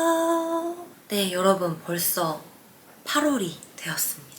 안녕하세요. 네, 여러분 벌써 8월이 되었습니다.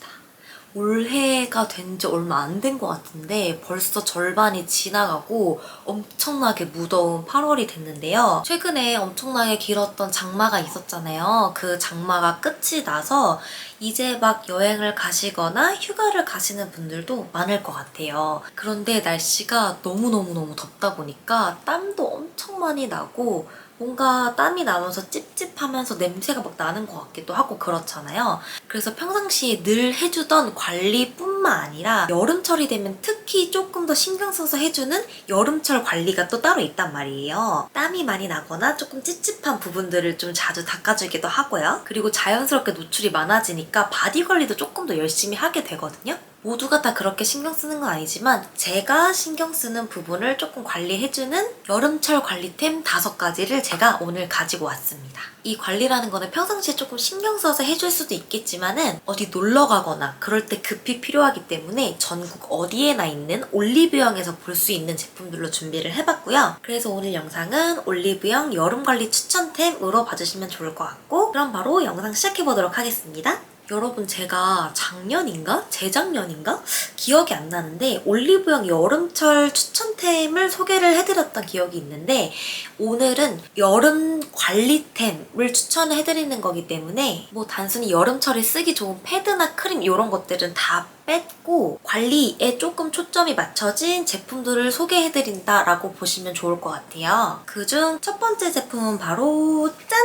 올해가 된 지 얼마 안 된 것 같은데 벌써 절반이 지나가고 엄청나게 무더운 8월이 됐는데요. 최근에 엄청나게 길었던 장마가 있었잖아요. 그 장마가 끝이 나서 이제 막 여행을 가시거나 휴가를 가시는 분들도 많을 것 같아요. 그런데 날씨가 너무너무너무 덥다 보니까 땀도 엄청 많이 나고 뭔가 땀이 나면서 찝찝하면서 냄새가 막 나는 것 같기도 하고 그렇잖아요. 그래서 평상시에 늘 해주던 관리뿐만 아니라 여름철이 되면 특히 조금 더 신경 써서 해주는 여름철 관리가 또 따로 있단 말이에요. 땀이 많이 나거나 조금 찝찝한 부분들을 좀 자주 닦아주기도 하고요. 그리고 자연스럽게 노출이 많아지니까 바디 관리도 조금 더 열심히 하게 되거든요. 모두가 다 그렇게 신경 쓰는 건 아니지만 제가 신경 쓰는 부분을 조금 관리해주는 여름철 관리템 5가지를 제가 오늘 가지고 왔습니다. 이 관리라는 거는 평상시에 조금 신경 써서 해줄 수도 있겠지만은 어디 놀러 가거나 그럴 때 급히 필요하기 때문에 전국 어디에나 있는 올리브영에서 볼 수 있는 제품들로 준비를 해봤고요. 그래서 오늘 영상은 올리브영 여름관리 추천템으로 봐주시면 좋을 것 같고 그럼 바로 영상 시작해보도록 하겠습니다. 여러분 제가 작년인가? 재작년인가? 기억이 안 나는데 올리브영 여름철 추천템을 소개를 해드렸던 기억이 있는데 오늘은 여름 관리템을 추천을 해드리는 거기 때문에 뭐 단순히 여름철에 쓰기 좋은 패드나 크림 이런 것들은 다 뺐고 관리에 조금 초점이 맞춰진 제품들을 소개해드린다라고 보시면 좋을 것 같아요. 그중 첫 번째 제품은 바로 짠!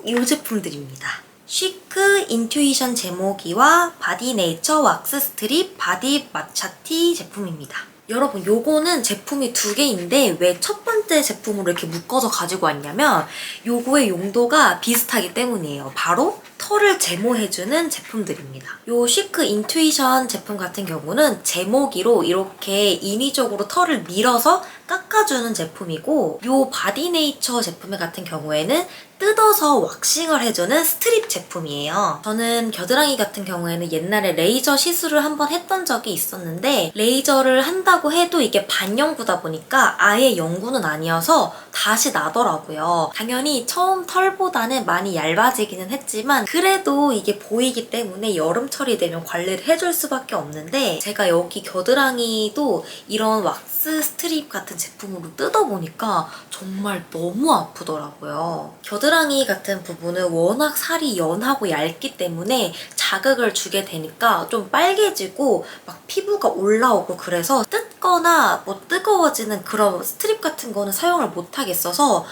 이 제품들입니다. 쉬크 인투이션 제모기와 바디 네이처 왁스 스트립 바디 마차티 제품입니다. 여러분 요거는 제품이 2개인데 왜 첫 번째 제품으로 이렇게 묶어서 가지고 왔냐면 요거의 용도가 비슷하기 때문이에요. 바로 털을 제모해주는 제품들입니다. 요 쉬크 인투이션 제품 같은 경우는 제모기로 이렇게 인위적으로 털을 밀어서 깎아주는 제품이고 요 바디네이처 제품 같은 경우에는 뜯어서 왁싱을 해주는 스트립 제품이에요. 저는 겨드랑이 같은 경우에는 옛날에 레이저 시술을 한번 했던 적이 있었는데 레이저를 한다고 해도 이게 반영구다 보니까 아예 영구는 아니어서 다시 나더라고요. 당연히 처음 털보다는 많이 얇아지기는 했지만 그래도 이게 보이기 때문에 여름철이 되면 관리를 해줄 수밖에 없는데 제가 여기 겨드랑이도 이런 왁스 스트립 같은 제품으로 뜯어보니까 정말 너무 아프더라고요. 겨드랑이 같은 부분은 워낙 살이 연하고 얇기 때문에 자극을 주게 되니까 좀 빨개지고 막 피부가 올라오고 그래서 뜯거나 뭐 뜨거워지는 그런 스트립 같은 거는 사용을 못 하겠어서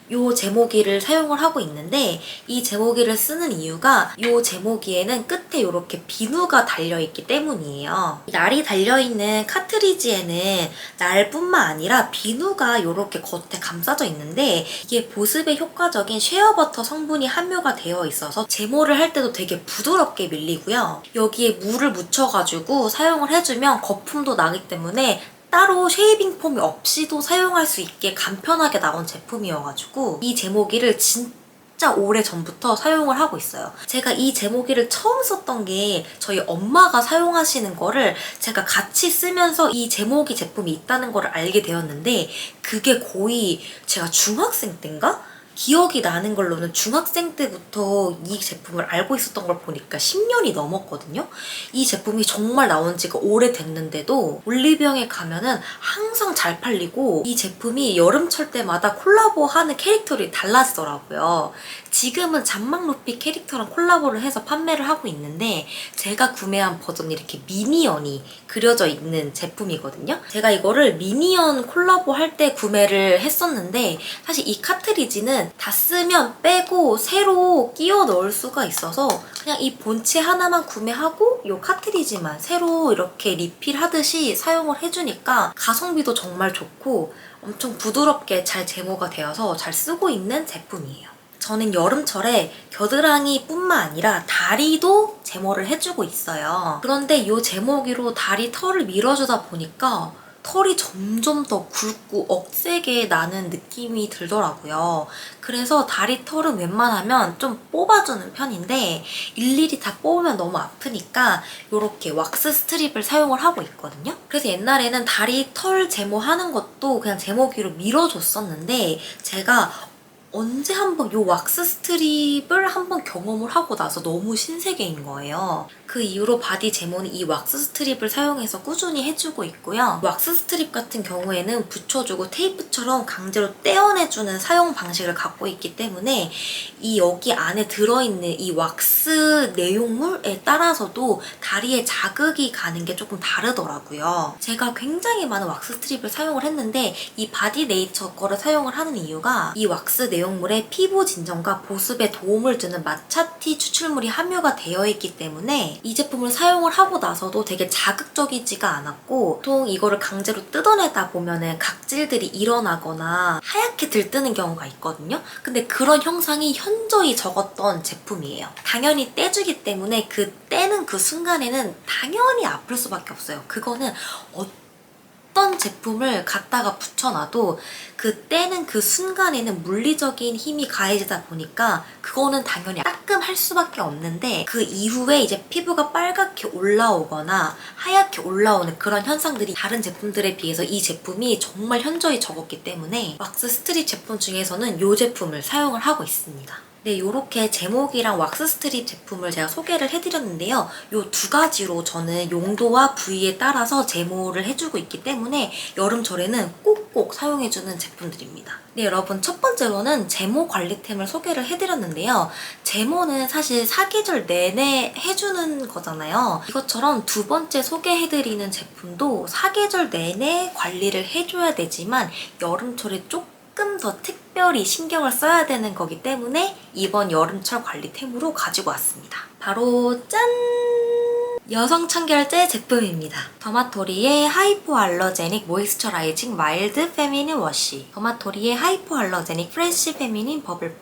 이 제모기를 사용을 하고 있는데 이 제모기를 쓰는 이유가 이 제모기에는 끝에 이렇게 비누가 달려있기 때문이에요. 날이 달려있는 카트리지에는 날뿐만 아니라 비누가 이렇게 겉에 감싸져 있는데 이게 보습에 효과적인 쉐어버터 성분이 함유가 되어 있어서 제모를 할 때도 되게 부드럽게 밀리고요. 여기에 물을 묻혀가지고 사용을 해주면 거품도 나기 때문에 따로 쉐이빙 폼이 없이도 사용할 수 있게 간편하게 나온 제품이어가지고 이 제모기를 진짜 오래전부터 사용을 하고 있어요. 제가 이 제모기를 처음 썼던 게 저희 엄마가 사용하시는 거를 제가 같이 쓰면서 이 제모기 제품이 있다는 걸 알게 되었는데 그게 거의 제가 중학생 때인가? 기억이 나는 걸로는 중학생 때부터 이 제품을 알고 있었던 걸 보니까 10년이 넘었거든요. 이 제품이 정말 나온 지가 오래됐는데도 올리브영에 가면은 항상 잘 팔리고 이 제품이 여름철 때마다 콜라보하는 캐릭터들이 달라지더라고요. 지금은 잔망 루피 캐릭터랑 콜라보를 해서 판매를 하고 있는데 제가 구매한 버전이 이렇게 미니언이 그려져 있는 제품이거든요. 제가 이거를 미니언 콜라보 할 때 구매를 했었는데 사실 이 카트리지는 다 쓰면 빼고 새로 끼워 넣을 수가 있어서 그냥 이 본체 하나만 구매하고 이 카트리지만 새로 이렇게 리필하듯이 사용을 해주니까 가성비도 정말 좋고 엄청 부드럽게 잘 제모가 되어서 잘 쓰고 있는 제품이에요. 저는 여름철에 겨드랑이뿐만 아니라 다리도 제모를 해주고 있어요. 그런데 이 제모기로 다리 털을 밀어주다 보니까 털이 점점 더 굵고 억세게 나는 느낌이 들더라고요. 그래서 다리 털은 웬만하면 좀 뽑아주는 편인데 일일이 다 뽑으면 너무 아프니까 이렇게 왁스 스트립을 사용을 하고 있거든요. 그래서 옛날에는 다리 털 제모하는 것도 그냥 제모기로 밀어줬었는데 제가 언제 한번 요 왁스 스트립을 한번 경험을 하고 나서 너무 신세계인 거예요. 그 이후로 바디 제모는 이 왁스 스트립을 사용해서 꾸준히 해주고 있고요. 왁스 스트립 같은 경우에는 붙여주고 테이프처럼 강제로 떼어내주는 사용 방식을 갖고 있기 때문에 이 여기 안에 들어있는 이 왁스 내용물에 따라서도 다리에 자극이 가는 게 조금 다르더라고요. 제가 굉장히 많은 왁스 스트립을 사용을 했는데 이 바디 네이처 거를 사용을 하는 이유가 이 왁스 내용물에 피부 진정과 보습에 도움을 주는 마차티 추출물이 함유가 되어 있기 때문에 이 제품을 사용을 하고 나서도 되게 자극적이지가 않았고, 보통 이거를 강제로 뜯어내다 보면은 각질들이 일어나거나 하얗게 들뜨는 경우가 있거든요. 근데 그런 형상이 현저히 적었던 제품이에요. 당연히 떼주기 때문에 그 떼는 그 순간에는 당연히 아플 수밖에 없어요. 그거는 어떤 제품을 갖다가 붙여놔도 그 떼는 그 순간에는 물리적인 힘이 가해지다 보니까 그거는 당연히 따끔할 수밖에 없는데, 그 이후에 이제 피부가 빨갛게 올라오거나 하얗게 올라오는 그런 현상들이 다른 제품들에 비해서 이 제품이 정말 현저히 적었기 때문에 왁스 스트립 제품 중에서는 이 제품을 사용을 하고 있습니다. 네, 요렇게 제목이랑 왁스 스트립 제품을 제가 소개를 해드렸는데요. 요 두 가지로 저는 용도와 부위에 따라서 제모를 해주고 있기 때문에 여름철에는 꼭꼭 사용해주는 제품들입니다. 네, 여러분, 첫 번째로는 제모 관리템을 소개를 해드렸는데요. 제모는 사실 사계절 내내 해주는 거잖아요. 이것처럼 두 번째 소개해드리는 제품도 사계절 내내 관리를 해줘야 되지만 여름철에 조금 더 특별히 신경을 써야 되는 거기 때문에 이번 여름철 관리템으로 가지고 왔습니다. 바로 짠! 여성 청결제 제품입니다. 더마토리의 하이포알러제닉 모이스처라이징 마일드 페미닌 워시, 더마토리의 하이포알러제닉 프레쉬 페미닌 버블폼.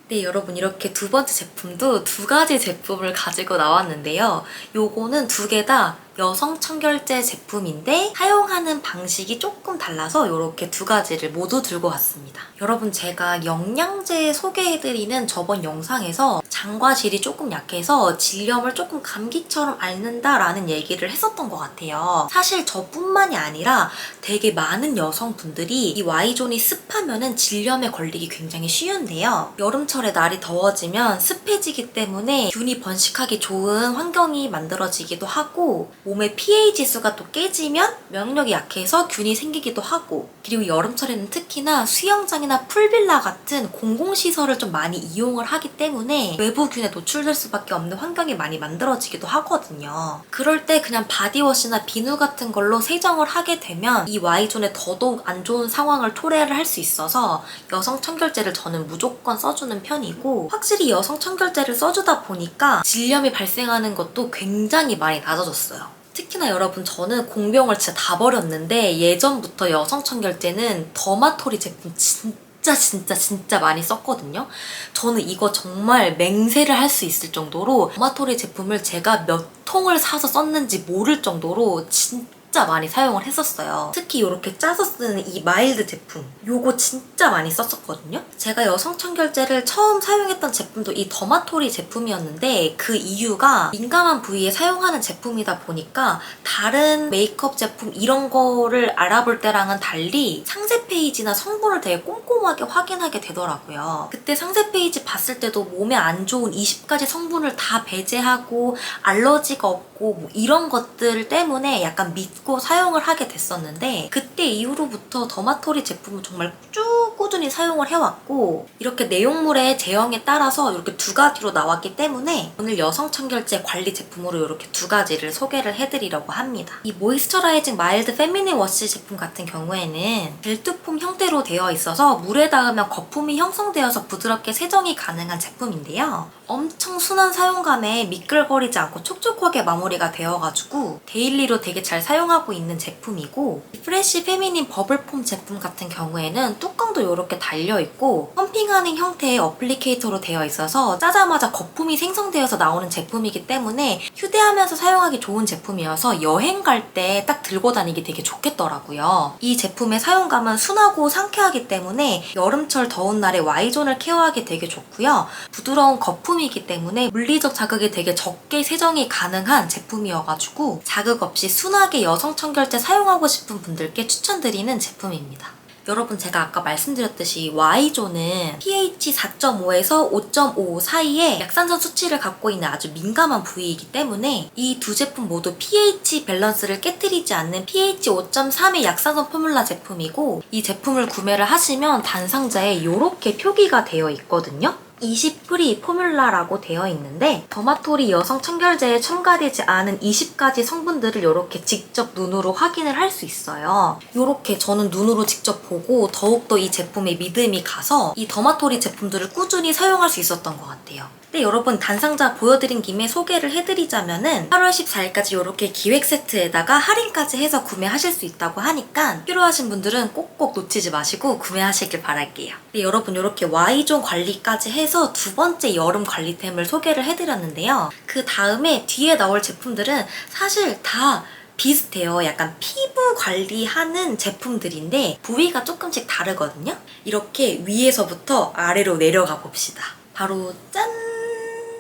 네, 여러분, 이렇게 두 번째 제품도 두 가지 제품을 가지고 나왔는데요. 요거는 두 개 다 여성 청결제 제품인데 사용하는 방식이 조금 달라서 이렇게 두 가지를 모두 들고 왔습니다. 여러분, 제가 영양제 소개해드리는 저번 영상에서 장과 질이 조금 약해서 질염을 조금 감기처럼 앓는다라는 얘기를 했었던 것 같아요. 사실 저뿐만이 아니라 되게 많은 여성분들이 이 Y존이 습하면은 질염에 걸리기 굉장히 쉬운데요. 여름철에 날이 더워지면 습해지기 때문에 균이 번식하기 좋은 환경이 만들어지기도 하고, 몸의 pH 지수가 또 깨지면 면역력이 약해서 균이 생기기도 하고, 그리고 여름철에는 특히나 수영장이나 풀빌라 같은 공공시설을 좀 많이 이용을 하기 때문에 외부균에 노출될 수밖에 없는 환경이 많이 만들어지기도 하거든요. 그럴 때 그냥 바디워시나 비누 같은 걸로 세정을 하게 되면 이 Y존에 더더욱 안 좋은 상황을 토래를 할 수 있어서 여성 청결제를 저는 무조건 써주는 편이고, 확실히 여성 청결제를 써주다 보니까 질염이 발생하는 것도 굉장히 많이 낮아졌어요. 특히나 여러분, 저는 공병을 진짜 다 버렸는데 예전부터 여성 청결제는 더마토리 제품 진짜 많이 썼거든요. 저는 이거 정말 맹세를 할 수 있을 정도로 더마토리 제품을 제가 몇 통을 사서 썼는지 모를 정도로 진짜 많이 사용을 했었어요. 특히 이렇게 짜서 쓰는 이 마일드 제품, 요거 진짜 많이 썼었거든요. 제가 여성 청결제를 처음 사용했던 제품도 이 더마토리 제품이었는데, 그 이유가 민감한 부위에 사용하는 제품이다 보니까 다른 메이크업 제품 이런 거를 알아볼 때랑은 달리 상세 페이지나 성분을 되게 꼼꼼하게 확인하게 되더라고요. 그때 상세 페이지 봤을 때도 몸에 안 좋은 20가지 성분을 다 배제하고 알러지가 없고 뭐 이런 것들 때문에 약간 믿고 사용을 하게 됐었는데, 그때 이후로부터 더마토리 제품을 정말 쭉 꾸준히 사용을 해왔고, 이렇게 내용물의 제형에 따라서 이렇게 두 가지로 나왔기 때문에 오늘 여성 청결제 관리 제품으로 이렇게 두 가지를 소개를 해드리려고 합니다. 이 모이스처라이징 마일드 페미닌 워시 제품 같은 경우에는 벨트폼 형태로 되어 있어서 물에 닿으면 거품이 형성되어서 부드럽게 세정이 가능한 제품인데요. 엄청 순한 사용감에 미끌거리지 않고 촉촉하게 마무리가 되어가지고 데일리로 되게 잘 사용하고 있는 제품이고, 프레쉬 페미닌 버블폼 제품 같은 경우에는 뚜껑도 이렇게 달려있고 펌핑하는 형태의 어플리케이터로 되어 있어서 짜자마자 거품이 생성되어서 나오는 제품이기 때문에 휴대하면서 사용하기 좋은 제품이어서 여행 갈 때 딱 들고 다니기 되게 좋겠더라고요. 이 제품의 사용감은 순하고 상쾌하기 때문에 여름철 더운 날에 Y존을 케어하기 되게 좋고요. 부드러운 거품이기 때문에 물리적 자극이 되게 적게 세정이 가능한 제품이어가지고 자극 없이 순하게 여성 청결제 사용하고 싶은 분들께 추천드리는 제품입니다. 여러분 제가 아까 말씀드렸듯이 Y존은 pH 4.5에서 5.5 사이에 약산성 수치를 갖고 있는 아주 민감한 부위이기 때문에 이 두 제품 모두 pH 밸런스를 깨뜨리지 않는 pH 5.3의 약산성 포뮬라 제품이고, 이 제품을 구매를 하시면 단상자에 이렇게 표기가 되어 있거든요. 20프리 포뮬라라고 되어 있는데 더마토리 여성 청결제에 첨가되지 않은 20가지 성분들을 이렇게 직접 눈으로 확인을 할 수 있어요. 이렇게 저는 눈으로 직접 보고 더욱더 이 제품에 믿음이 가서 이 더마토리 제품들을 꾸준히 사용할 수 있었던 것 같아요. 근데 여러분 단상자 보여드린 김에 소개를 해드리자면은 8월 14일까지 이렇게 기획 세트에다가 할인까지 해서 구매하실 수 있다고 하니까 필요하신 분들은 꼭꼭 놓치지 마시고 구매하시길 바랄게요. 네, 여러분 이렇게 Y존 관리까지 해서 두 번째 여름 관리템을 소개를 해드렸는데요. 그 다음에 뒤에 나올 제품들은 사실 다 비슷해요. 약간 피부 관리하는 제품들인데 부위가 조금씩 다르거든요. 이렇게 위에서부터 아래로 내려가 봅시다. 바로 짠!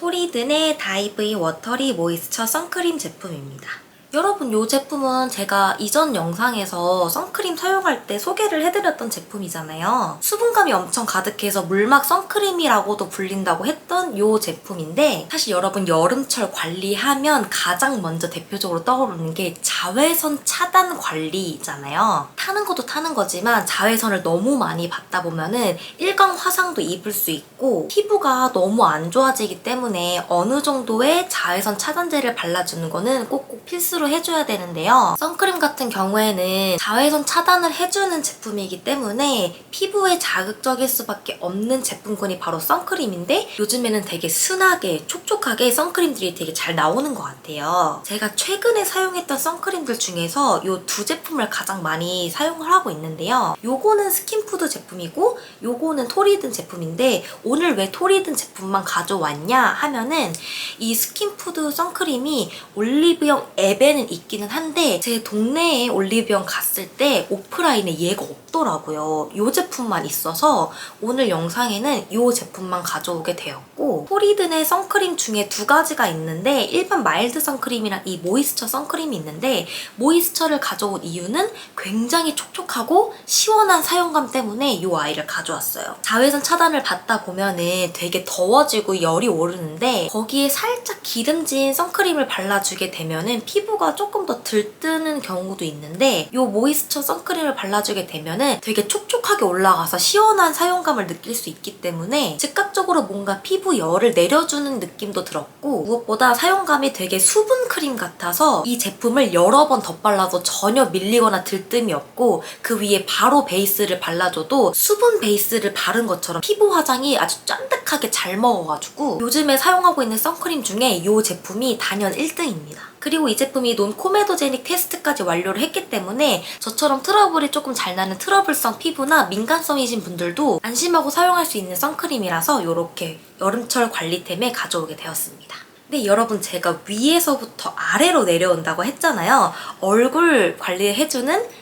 토리든의 다이브이 워터리 모이스처 선크림 제품입니다. 여러분 이 제품은 제가 이전 영상에서 선크림 사용할 때 소개를 해드렸던 제품이잖아요. 수분감이 엄청 가득해서 물막 선크림이라고도 불린다고 했던 이 제품인데, 사실 여러분 여름철 관리하면 가장 먼저 대표적으로 떠오르는 게 자외선 차단 관리잖아요. 타는 것도 타는 거지만 자외선을 너무 많이 받다 보면은 일광 화상도 입을 수 있고 피부가 너무 안 좋아지기 때문에 어느 정도의 자외선 차단제를 발라주는 거는 꼭꼭 필수로 해줘야 되는데요. 선크림 같은 경우에는 자외선 차단을 해주는 제품이기 때문에 피부에 자극적일 수밖에 없는 제품군이 바로 선크림인데, 요즘에는 되게 순하게 촉촉하게 선크림들이 되게 잘 나오는 것 같아요. 제가 최근에 사용했던 선크림들 중에서 이 두 제품을 가장 많이 사용을 하고 있는데요. 요거는 스킨푸드 제품이고 요거는 토리든 제품인데, 오늘 왜 토리든 제품만 가져왔냐 하면은 이 스킨푸드 선크림이 올리브영 앱에는 있기는 한데 제 동네에 올리브영 갔을 때 오프라인에 얘가 없더라고요. 이 제품만 있어서 오늘 영상에는 이 제품만 가져오게 되었고, 토리든의 선크림 중에 두 가지가 있는데 일반 마일드 선크림이랑 이 모이스처 선크림이 있는데, 모이스처를 가져온 이유는 굉장히 촉촉하고 시원한 사용감 때문에 이 아이를 가져왔어요. 자외선 차단을 받다 보면은 되게 더워지고 열이 오르는데 거기에 살짝 기름진 선크림을 발라주게 되면은 피부가 조금 더 들뜨는 경우도 있는데, 이 모이스처 선크림을 발라주게 되면은 되게 촉촉하게 올라가서 시원한 사용감을 느낄 수 있기 때문에 즉각적으로 뭔가 피부 열을 내려주는 느낌도 들었고, 무엇보다 사용감이 되게 수분 크림 같아서 이 제품을 여러 번 덧발라도 전혀 밀리거나 들뜸이 없고, 그 위에 바로 베이스를 발라줘도 수분 베이스를 바른 것처럼 피부 화장이 아주 쫀득하게 잘 먹어가지고 요즘에 사용하고 있는 선크림 중에 이 제품이 단연 1등입니다. 그리고 이 제품이 논코메도제닉 테스트까지 완료를 했기 때문에 저처럼 트러블이 조금 잘 나는 트러블성 피부나 민감성이신 분들도 안심하고 사용할 수 있는 선크림이라서 이렇게 여름철 관리템에 가져오게 되었습니다. 근데 여러분 제가 위에서부터 아래로 내려온다고 했잖아요. 얼굴 관리해주는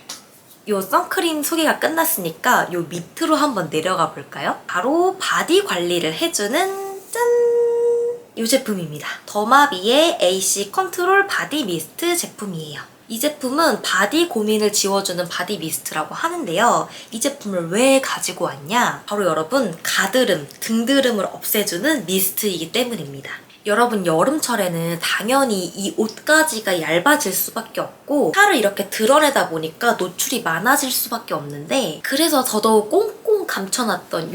이 선크림 소개가 끝났으니까 이 밑으로 한번 내려가 볼까요? 바로 바디 관리를 해주는 짠! 이 제품입니다. 더마비의 AC 컨트롤 바디 미스트 제품이에요. 이 제품은 바디 고민을 지워주는 바디 미스트라고 하는데요. 이 제품을 왜 가지고 왔냐? 바로 여러분 가드름, 등드름을 없애주는 미스트이기 때문입니다. 여러분 여름철에는 당연히 이 옷가지가 얇아질 수밖에 없고 살을 이렇게 드러내다 보니까 노출이 많아질 수밖에 없는데, 그래서 더더욱 꽁꽁 감춰놨던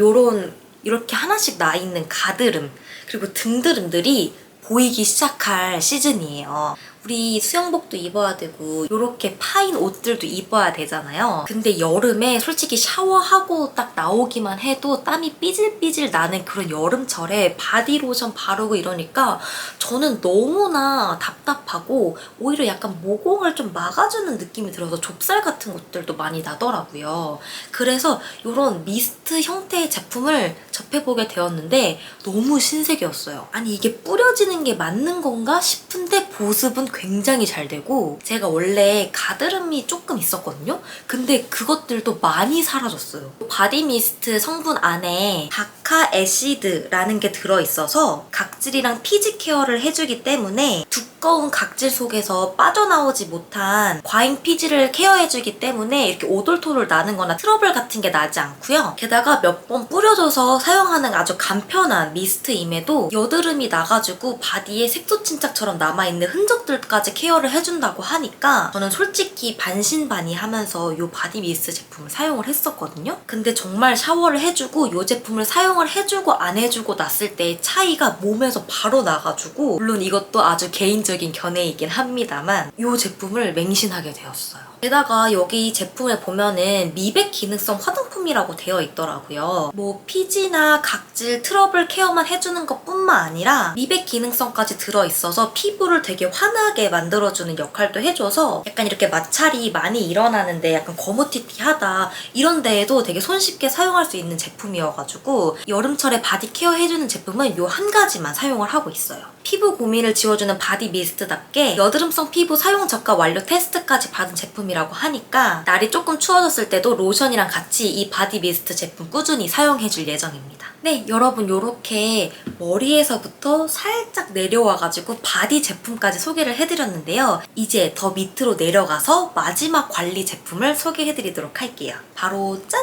이렇게 하나씩 나 있는 가드름 그리고 등드름들이 보이기 시작할 시즌이에요. 우리 수영복도 입어야 되고 이렇게 파인 옷들도 입어야 되잖아요. 근데 여름에 솔직히 샤워하고 딱 나오기만 해도 땀이 삐질삐질 나는 그런 여름철에 바디로션 바르고 이러니까 저는 너무나 답답하고 오히려 약간 모공을 좀 막아주는 느낌이 들어서 좁쌀 같은 것들도 많이 나더라고요. 그래서 이런 미스트 형태의 제품을 접해보게 되었는데 너무 신세계였어요. 아니 이게 뿌려지는 게 맞는 건가 싶은데 보습은 굉장히 잘 되고, 제가 원래 가드름이 조금 있었거든요? 근데 그것들도 많이 사라졌어요. 바디 미스트 성분 안에 각 아스카 애시드라는 게 들어있어서 각질이랑 피지 케어를 해주기 때문에 두꺼운 각질 속에서 빠져나오지 못한 과잉 피지를 케어해주기 때문에 이렇게 오돌토돌 나는 거나 트러블 같은 게 나지 않고요. 게다가 몇 번 뿌려줘서 사용하는 아주 간편한 미스트임에도 여드름이 나가지고 바디에 색소 침착처럼 남아있는 흔적들까지 케어를 해준다고 하니까 저는 솔직히 반신반의하면서 이 바디 미스트 제품을 사용을 했었거든요. 근데 정말 샤워를 해주고 이 제품을 사용을 해주고 안 해주고 났을 때의 차이가 몸에서 바로 나가지고, 물론 이것도 아주 개인적인 견해이긴 합니다만 이 제품을 맹신하게 되었어요. 게다가 여기 제품에 보면은 미백 기능성 화장품이라고 되어 있더라고요. 뭐 피지나 각질, 트러블 케어만 해주는 것뿐만 아니라 미백 기능성까지 들어있어서 피부를 되게 환하게 만들어주는 역할도 해줘서 약간 이렇게 마찰이 많이 일어나는데 약간 거무튀튀하다 이런 데에도 되게 손쉽게 사용할 수 있는 제품이어가지고 여름철에 바디 케어 해주는 제품은 이 한 가지만 사용을 하고 있어요. 피부 고민을 지워주는 바디 미스트답게 여드름성 피부 사용 저가 완료 테스트까지 받은 제품이라고 하니까 날이 조금 추워졌을 때도 로션이랑 같이 이 바디 미스트 제품 꾸준히 사용해줄 예정입니다. 네, 여러분 이렇게 머리에서부터 살짝 내려와가지고 바디 제품까지 소개를 해드렸는데요. 이제 더 밑으로 내려가서 마지막 관리 제품을 소개해드리도록 할게요. 바로 짠!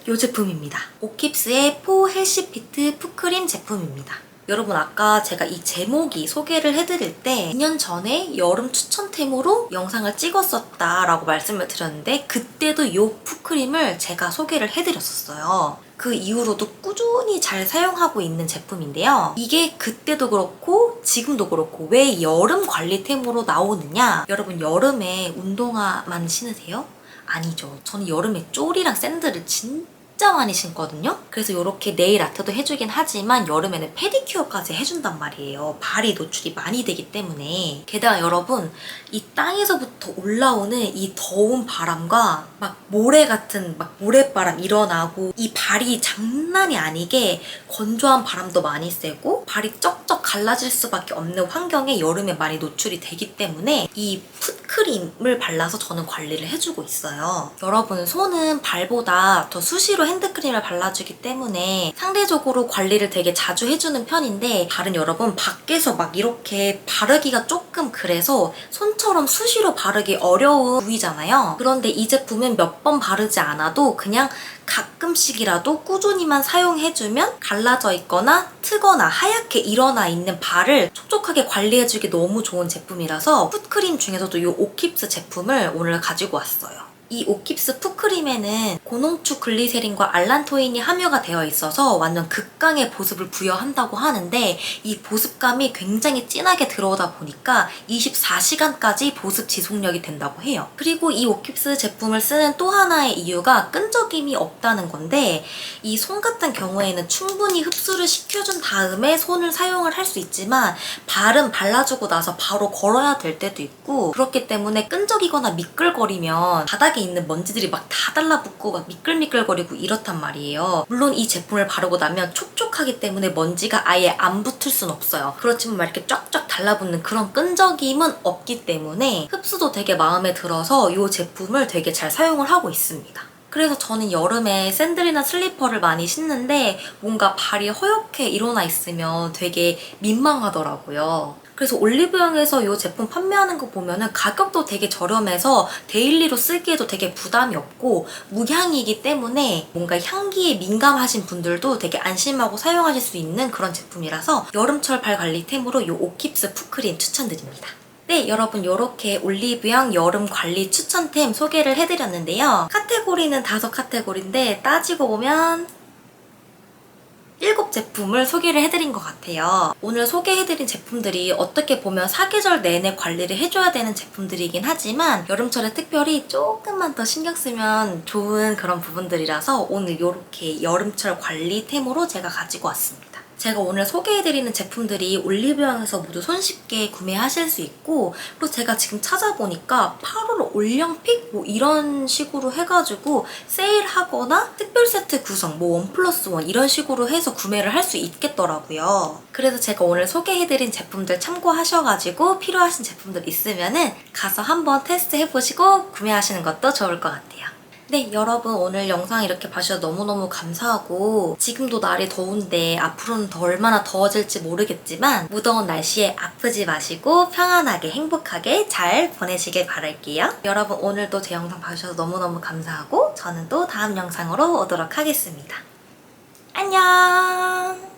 이 제품입니다. 오킵스의 포 헬시피트 푸크림 제품입니다. 여러분 아까 제가 이 제목이 소개를 해드릴 때 2년 전에 여름 추천템으로 영상을 찍었었다라고 말씀을 드렸는데 그때도 이 푸크림을 제가 소개를 해드렸었어요. 그 이후로도 꾸준히 잘 사용하고 있는 제품인데요. 이게 그때도 그렇고 지금도 그렇고 왜 여름 관리템으로 나오느냐? 여러분 여름에 운동화만 신으세요? 아니죠. 저는 여름에 쪼리랑 샌들을 진짜 많이 신거든요. 그래서 이렇게 네일 아트도 해주긴 하지만 여름에는 페디큐어까지 해준단 말이에요. 발이 노출이 많이 되기 때문에. 게다가 여러분 이 땅에서부터 올라오는 이 더운 바람과 막 모래 같은 막 모래바람 일어나고 이 발이 장난이 아니게 건조한 바람도 많이 쐬고 발이 쩍쩍 갈라질 수밖에 없는 환경에 여름에 많이 노출이 되기 때문에 이 풋크림을 발라서 저는 관리를 해주고 있어요. 여러분 손은 발보다 더 수시로 핸드크림을 발라주기 때문에 상대적으로 관리를 되게 자주 해주는 편인데 발은 여러분 밖에서 막 이렇게 바르기가 조금 그래서 손처럼 수시로 바르기 어려운 부위잖아요. 그런데 이 제품은 몇 번 바르지 않아도 그냥 가끔씩이라도 꾸준히만 사용해주면 갈라져 있거나 트거나 하얗게 일어나 있는 발을 촉촉하게 관리해주기 너무 좋은 제품이라서 풋크림 중에서도 이 오킵스 제품을 오늘 가지고 왔어요. 이 오킵스 풋크림에는 고농축 글리세린과 알란토인이 함유가 되어 있어서 완전 극강의 보습을 부여한다고 하는데 이 보습감이 굉장히 진하게 들어오다 보니까 24시간까지 보습 지속력이 된다고 해요. 그리고 이 오킵스 제품을 쓰는 또 하나의 이유가 끈적임이 없다는 건데 이 손 같은 경우에는 충분히 흡수를 시켜준 다음에 손을 사용을 할 수 있지만 발은 발라주고 나서 바로 걸어야 될 때도 있고 그렇기 때문에 끈적이거나 미끌거리면 바닥에 있는 먼지들이 막 다 달라붙고 막 미끌미끌거리고 이렇단 말이에요. 물론 이 제품을 바르고 나면 촉촉하기 때문에 먼지가 아예 안 붙을 순 없어요. 그렇지만 막 이렇게 쫙쫙 달라붙는 그런 끈적임은 없기 때문에 흡수도 되게 마음에 들어서 이 제품을 되게 잘 사용을 하고 있습니다. 그래서 저는 여름에 샌들이나 슬리퍼를 많이 신는데 뭔가 발이 허옇게 일어나 있으면 되게 민망하더라고요. 그래서 올리브영에서 이 제품 판매하는 거 보면은 가격도 되게 저렴해서 데일리로 쓰기에도 되게 부담이 없고 무향이기 때문에 뭔가 향기에 민감하신 분들도 되게 안심하고 사용하실 수 있는 그런 제품이라서 여름철 발 관리템으로 이 오킵스 풋크림 추천드립니다. 네, 여러분 이렇게 올리브영 여름 관리 추천템 소개를 해드렸는데요. 카테고리는 5카테고리인데 따지고 보면 7제품을 소개를 해드린 것 같아요. 오늘 소개해드린 제품들이 어떻게 보면 사계절 내내 관리를 해줘야 되는 제품들이긴 하지만 여름철에 특별히 조금만 더 신경 쓰면 좋은 그런 부분들이라서 오늘 이렇게 여름철 관리템으로 제가 가지고 왔습니다. 제가 오늘 소개해드리는 제품들이 올리브영에서 모두 손쉽게 구매하실 수 있고 그리고 제가 지금 찾아보니까 8월 올영픽 뭐 이런 식으로 해가지고 세일하거나 특별 세트 구성 뭐 1+1 이런 식으로 해서 구매를 할 수 있겠더라고요. 그래서 제가 오늘 소개해드린 제품들 참고하셔가지고 필요하신 제품들 있으면은 가서 한번 테스트 해보시고 구매하시는 것도 좋을 것 같아요. 네, 여러분 오늘 영상 이렇게 봐주셔서 너무너무 감사하고 지금도 날이 더운데 앞으로는 더 얼마나 더워질지 모르겠지만 무더운 날씨에 아프지 마시고 평안하게 행복하게 잘 보내시길 바랄게요. 여러분 오늘도 제 영상 봐주셔서 너무너무 감사하고 저는 또 다음 영상으로 오도록 하겠습니다. 안녕!